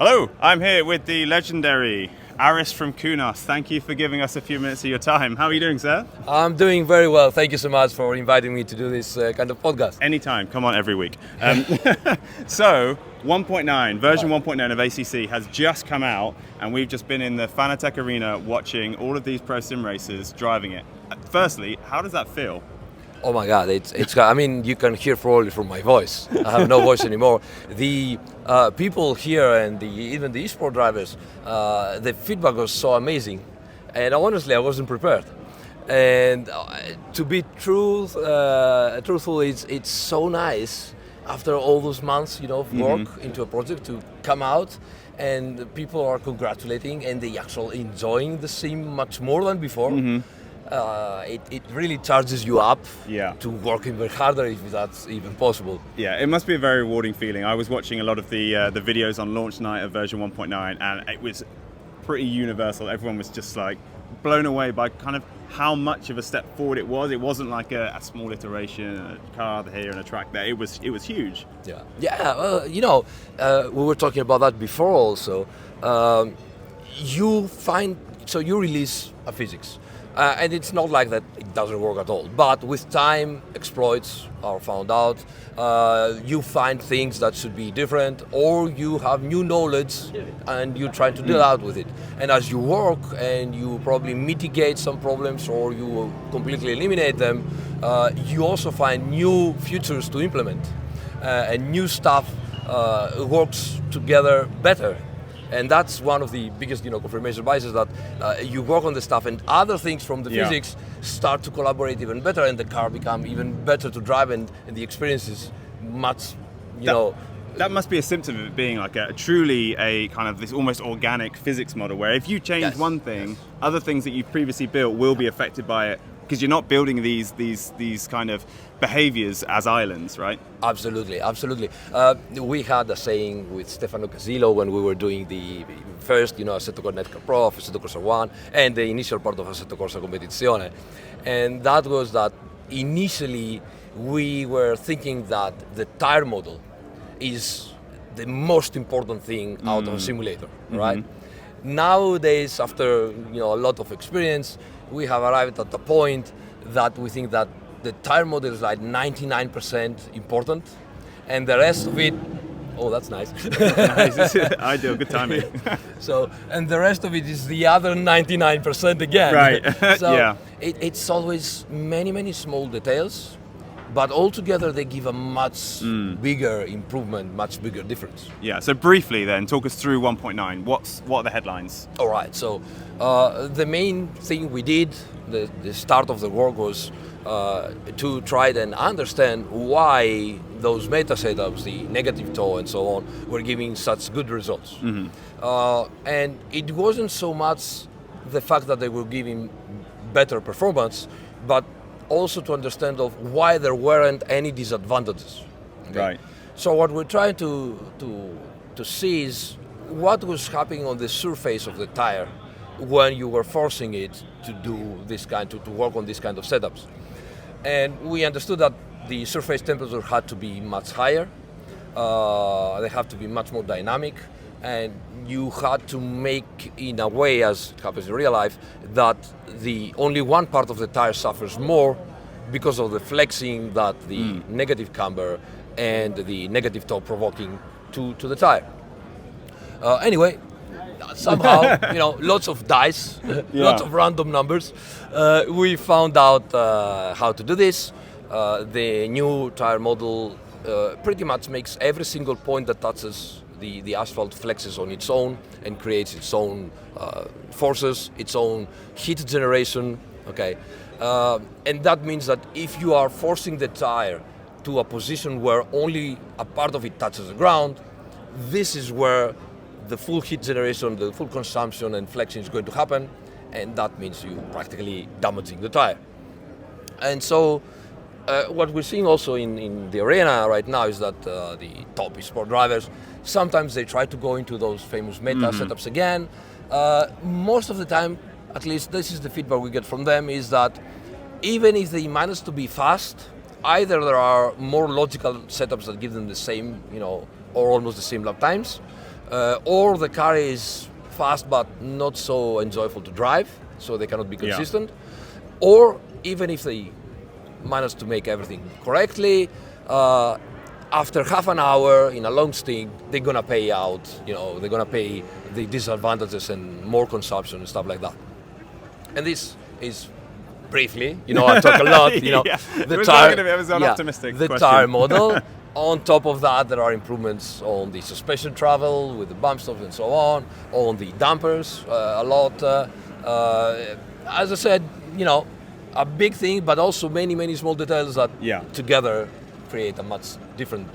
Hello, I'm here with the legendary Aris from Kunos. Thank you for giving us a few minutes of your time. How are you doing, sir? I'm doing very well. Thank you so much for inviting me to do this kind of podcast. Anytime. Come on every week. So, 1.9, version 1.9 of ACC has just come out, and we've just been in the Fanatec Arena watching all of these pro sim racers driving it. Firstly, how does that feel? Oh my God, it's. I mean, you can hear probably from my voice. I have no voice anymore. The people here and even the esports drivers, the feedback was so amazing, and honestly, I wasn't prepared. And to be truthful, it's so nice after all those months, of work into a project to come out, and people are congratulating and they actually enjoying the sim much more than before. It really charges you up to work even harder if that's even possible. Yeah, it must be a very rewarding feeling. I was watching a lot of the videos on launch night of version 1.9, and it was pretty universal. Everyone was just like blown away by kind of how much of a step forward it was. It wasn't like a small iteration, a car here and a track there. It was huge. We were talking about that before also. You release a physics. And it's not like that it doesn't work at all. But with time, exploits are found out. You find things that should be different, or you have new knowledge and you try to deal out with it. And as you work and you probably mitigate some problems or you completely eliminate them, you also find new features to implement. And new stuff works together better. And that's one of the biggest, confirmation biases, that you work on the stuff and other things from the physics start to collaborate even better, and the car become even better to drive, and the experience is much, That must be a symptom of it being like truly a kind of this almost organic physics model, where if you change one thing, other things that you've previously built will be affected by it, because you're not building these kind of behaviors as islands, right? Absolutely. We had a saying with Stefano Casillo when we were doing the first, Assetto Corsa Netcar Pro, Assetto Corsa 1, and the initial part of Assetto Corsa Competizione. And that was that initially we were thinking that the tyre model is the most important thing out of a simulator, right? Nowadays, after a lot of experience, we have arrived at the point that we think that the tyre model is like 99% important, and the rest of it, oh, that's nice. Ideal, good timing. And the rest of it is the other 99% again. Right. So it's always many small details, but altogether they give a much bigger improvement, much bigger difference. Yeah, so briefly then, talk us through 1.9. What are the headlines? All right, so the main thing we did, the start of the work was to try and understand why those meta setups, the negative toe and so on, were giving such good results. And it wasn't so much the fact that they were giving better performance, but also to understand of why there weren't any disadvantages. Okay? Right. So what we're trying to see is what was happening on the surface of the tire when you were forcing it to do this to work on this kind of setups. And we understood that the surface temperature had to be much higher, they have to be much more dynamic, and you had to make, in a way, as it happens in real life, that the only one part of the tire suffers more because of the flexing that the negative camber and the negative toe provoking to the tire. Anyway, somehow, lots of dice, lots of random numbers. We found out how to do this. The new tire model pretty much makes every single point that touches the asphalt flexes on its own and creates its own forces, its own heat generation. Okay, and that means that if you are forcing the tire to a position where only a part of it touches the ground, this is where the full heat generation, the full consumption and flexing is going to happen, and that means you practically damaging the tire. And so what we're seeing also in the arena right now is that the top esports drivers, sometimes they try to go into those famous meta setups again. Most of the time, at least this is the feedback we get from them, is that even if they manage to be fast, either there are more logical setups that give them the same, or almost the same lap times, or the car is fast but not so enjoyable to drive, so they cannot be consistent, or even if they manage to make everything correctly, after half an hour in a long stint, they're gonna pay out, they're gonna pay the disadvantages and more consumption and stuff like that. And this is briefly, I talk a lot, the tire, it was an optimistic the question. tire model. On top of that, there are improvements on the suspension travel with the bump stops and so on the dampers a lot. As I said, a big thing, but also many small details that together create a much different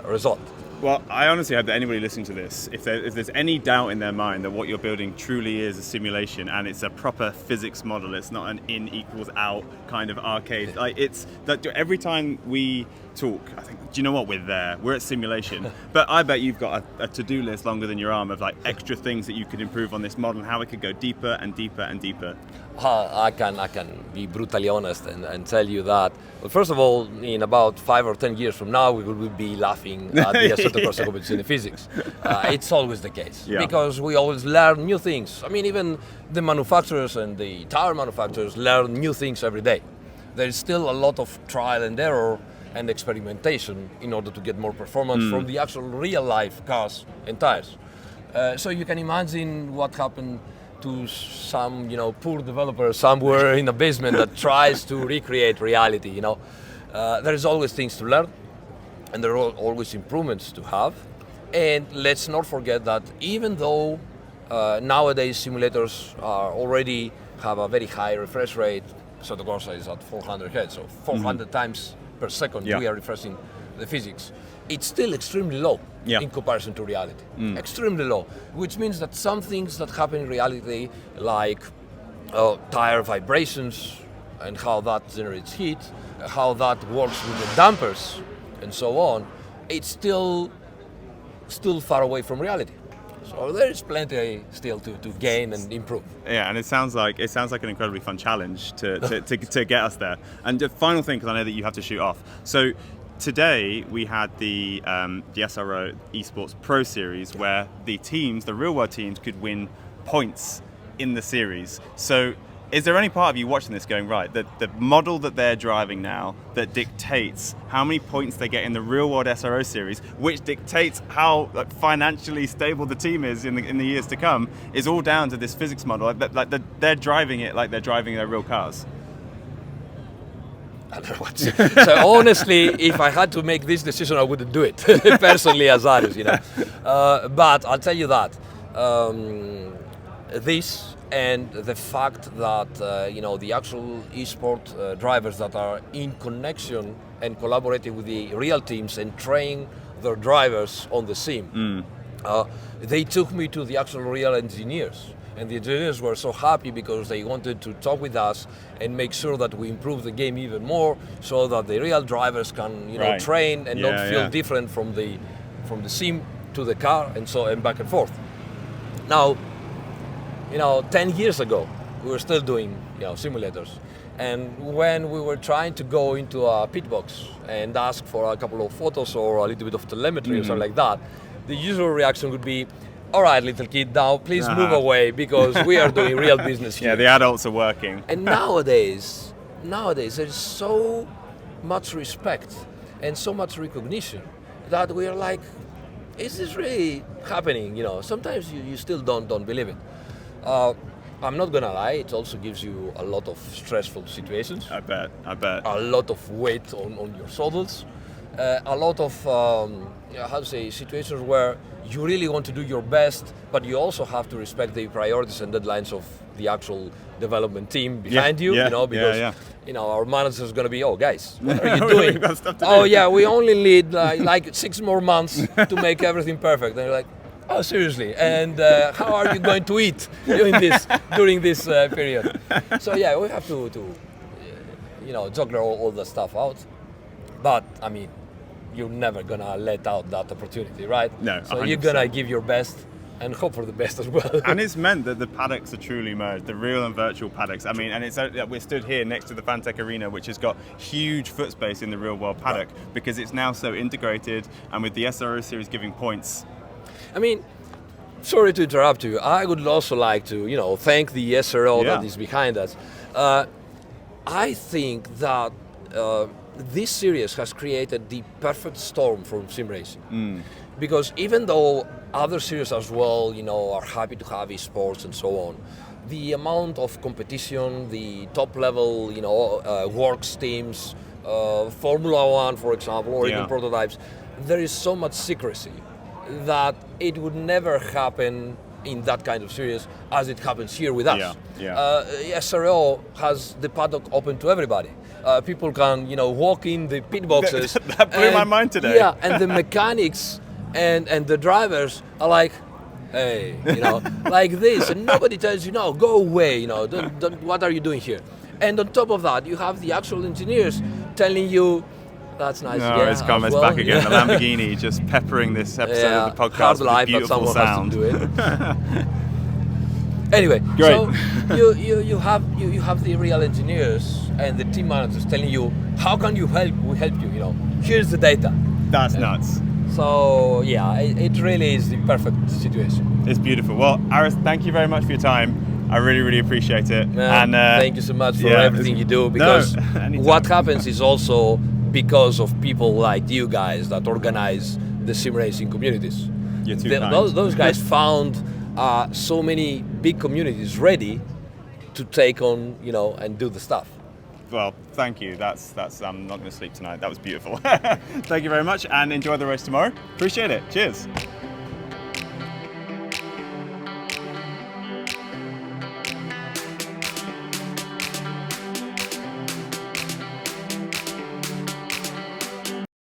result. Well, I honestly hope that anybody listening to this, if there's any doubt in their mind that what you're building truly is a simulation and it's a proper physics model, it's not an in equals out kind of arcade. Like, it's that every time we talk, I think, do you know what, we're at simulation. But I bet you've got a to-do list longer than your arm of like extra things that you could improve on this model and how it could go deeper and deeper and deeper. I can be brutally honest and tell you that. Well, first of all, in about 5 or 10 years from now, we will be laughing at the Assetto Corsa competition in physics. It's always the case because we always learn new things. I mean, even the manufacturers and the tire manufacturers learn new things every day. There is still a lot of trial and error and experimentation in order to get more performance from the actual real-life cars and tires. So you can imagine what happened to some, poor developer somewhere in a basement that tries to recreate reality. There is always things to learn, and there are always improvements to have. And let's not forget that even though nowadays simulators already have a very high refresh rate, so the Corsa is at 400 Hz, so 400 times per second we are refreshing the physics. It's still extremely low in comparison to reality. Extremely low, which means that some things that happen in reality, like tire vibrations and how that generates heat, how that works with the dampers and so on, it's still far away from reality. So there is plenty still to gain and improve. Yeah, and it sounds like an incredibly fun challenge to get us there. And the final thing, because I know that you have to shoot off. So today we had the SRO Esports Pro Series where the real world teams could win points in the series. So is there any part of you watching this going, right, that the model that they're driving now that dictates how many points they get in the real world SRO series, which dictates how financially stable the team is in the years to come, is all down to this physics model? They're driving it like they're driving their real cars. I don't know what to say. So honestly, if I had to make this decision, I wouldn't do it personally as Aris, But I'll tell you that this and the fact that the actual esport drivers that are in connection and collaborating with the real teams and train their drivers on the sim, they took me to the actual real engineers. And the engineers were so happy because they wanted to talk with us and make sure that we improve the game even more, so that the real drivers can, train and not feel different from the sim to the car and back and forth. Now, 10 years ago, we were still doing, simulators. And when we were trying to go into a pit box and ask for a couple of photos or a little bit of telemetry or something like that, the usual reaction would be, all right, little kid, now please move away because we are doing real business here. Yeah, the adults are working. And nowadays there's so much respect and so much recognition that we are like, is this really happening? Sometimes you still don't believe it. I'm not gonna lie, it also gives you a lot of stressful situations. I bet. A lot of weight on your shoulders. A lot of, situations where you really want to do your best, but you also have to respect the priorities and deadlines of the actual development team behind you, because our manager is going to be, oh guys, what are you doing? We only need like 6 more months to make everything perfect. And you're like, oh, seriously? And how are you going to eat during this period? So we have to juggle all the stuff out. But I mean, you're never gonna let out that opportunity, right? No. So 100%. You're gonna give your best and hope for the best as well. And it's meant that the paddocks are truly merged, the real and virtual paddocks. I mean, and we're stood here next to the Fantech Arena, which has got huge foot space in the real world paddock, because it's now so integrated, and with the SRO series giving points. I mean, sorry to interrupt you. I would also like to, thank the SRO that is behind us. I think that this series has created the perfect storm from sim racing. Because even though other series as well, are happy to have esports and so on, the amount of competition, the top level, works teams, Formula One, for example, or even prototypes, there is so much secrecy that it would never happen in that kind of series as it happens here with us. SRO has the paddock open to everybody. People can, walk in the pit boxes. That blew my mind today. Yeah, and the mechanics and the drivers are like, hey, like this, and nobody tells you, no, go away, don't, what are you doing here? And on top of that, you have the actual engineers telling you, that's nice. No, it's Gomez back again. The Lamborghini just peppering this episode of the podcast with a beautiful sound. Has to do it. Anyway, great. So you have the real engineers and the team managers telling you, how can you help? We help you. Here's the data. That's nuts. So yeah, it really is the perfect situation. It's beautiful. Well, Aris, thank you very much for your time. I really, really appreciate it. And thank you so much for everything you do, because what happens is also because of people like you guys that organize the sim racing communities. You're too kind. Those guys found so many big communities ready to take on, and do the stuff. Well, thank you. That's. I'm not going to sleep tonight. That was beautiful. Thank you very much, and enjoy the race tomorrow. Appreciate it. Cheers.